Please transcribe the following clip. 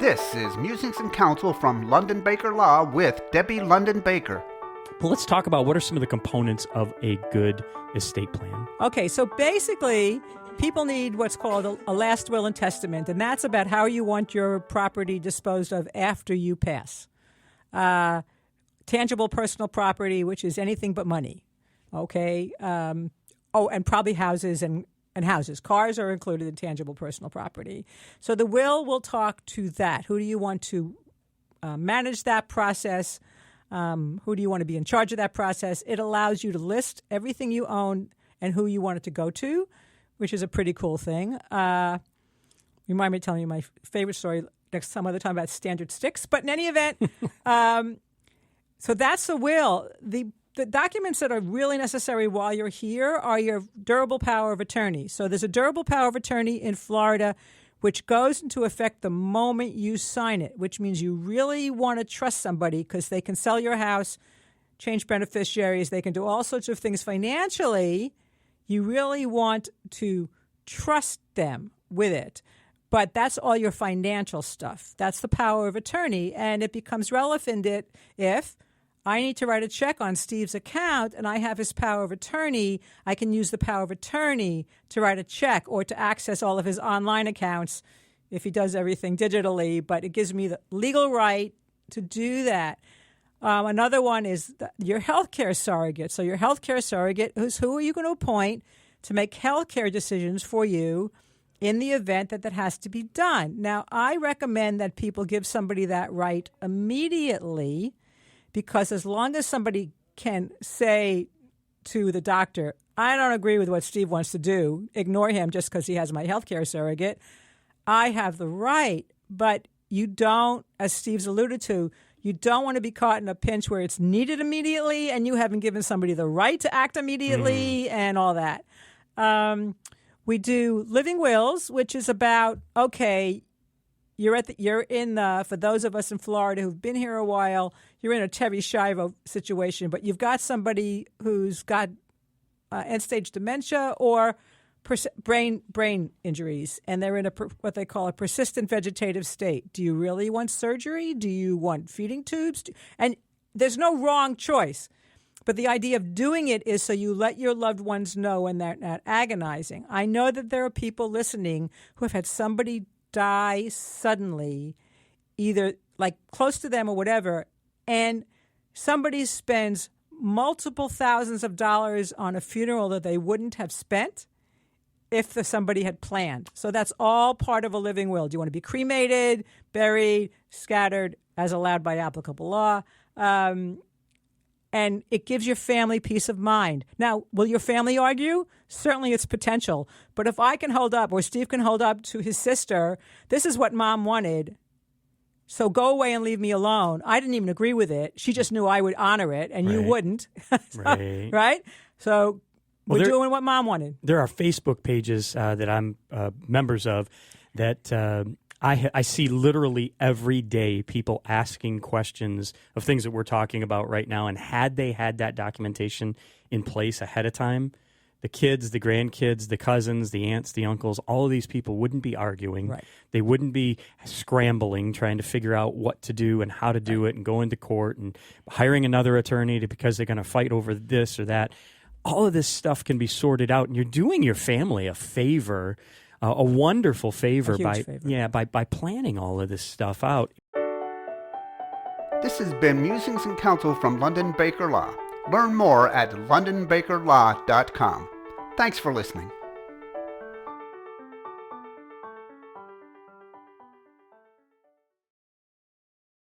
This is Musings and Counsel from London Baker Law with Debbie London Baker. Well, let's talk about what are some of the components of a good estate plan. Okay, so basically, people need what's called a last will and testament, and that's about how you want your property disposed of after you pass. Tangible personal property, which is anything but money. Okay, and probably houses and houses. Cars are included in tangible personal property. So the will talk to that. Who do you want to manage that process? Who do you want to be in charge of that process? It allows you to list everything you own and who you want it to go to, which is a pretty cool thing. You mind me telling you my favorite story some other time about standard sticks? But in any event, so that's the will. The documents that are really necessary while you're here are your durable power of attorney. So there's a durable power of attorney in Florida which goes into effect the moment you sign it, which means you really want to trust somebody because they can sell your house, change beneficiaries, they can do all sorts of things financially. You really want to trust them with it. But that's all your financial stuff. That's the power of attorney, and it becomes relevant if I need to write a check on Steve's account and I have his power of attorney. I can use the power of attorney to write a check or to access all of his online accounts if he does everything digitally, but it gives me the legal right to do that. Another one is your healthcare surrogate. So your healthcare surrogate is who are you going to appoint to make healthcare decisions for you in the event that has to be done. Now, I recommend that people give somebody that right immediately, because as long as somebody can say to the doctor, I don't agree with what Steve wants to do, ignore him just because he has my healthcare surrogate, I have the right. But you don't, as Steve's alluded to, you don't want to be caught in a pinch where it's needed immediately and you haven't given somebody the right to act immediately and all that. We do living wills, which is about, okay, for those of us in Florida who've been here a while, you're in a Terry Schiavo situation, but you've got somebody who's got end-stage dementia or brain injuries, and they're in what they call a persistent vegetative state. Do you really want surgery? Do you want feeding tubes? And there's no wrong choice, but the idea of doing it is so you let your loved ones know when they're not agonizing. I know that there are people listening who have had somebody die suddenly, either like close to them or whatever, and somebody spends multiple thousands of dollars on a funeral that they wouldn't have spent if somebody had planned. So that's all part of a living will. Do you want to be cremated, buried, scattered, as allowed by applicable law? And it gives your family peace of mind. Now, will your family argue? Certainly it's potential. But if I can hold up, or Steve can hold up to his sister, this is what Mom wanted, so go away and leave me alone. I didn't even agree with it. She just knew I would honor it, and you wouldn't. Right? So we're doing what Mom wanted. There are Facebook pages that I'm members of that I see literally every day people asking questions of things that we're talking about right now. And had they had that documentation in place ahead of time, the kids, the grandkids, the cousins, the aunts, the uncles, all of these people wouldn't be arguing. Right. They wouldn't be scrambling, trying to figure out what to do and how to do it and going to court and hiring another attorney because they're going to fight over this or that. All of this stuff can be sorted out, and you're doing your family a favor. A wonderful favor by planning all of this stuff out. This has been Musings and Counsel from London Baker Law. Learn more at londonbakerlaw.com. Thanks for listening.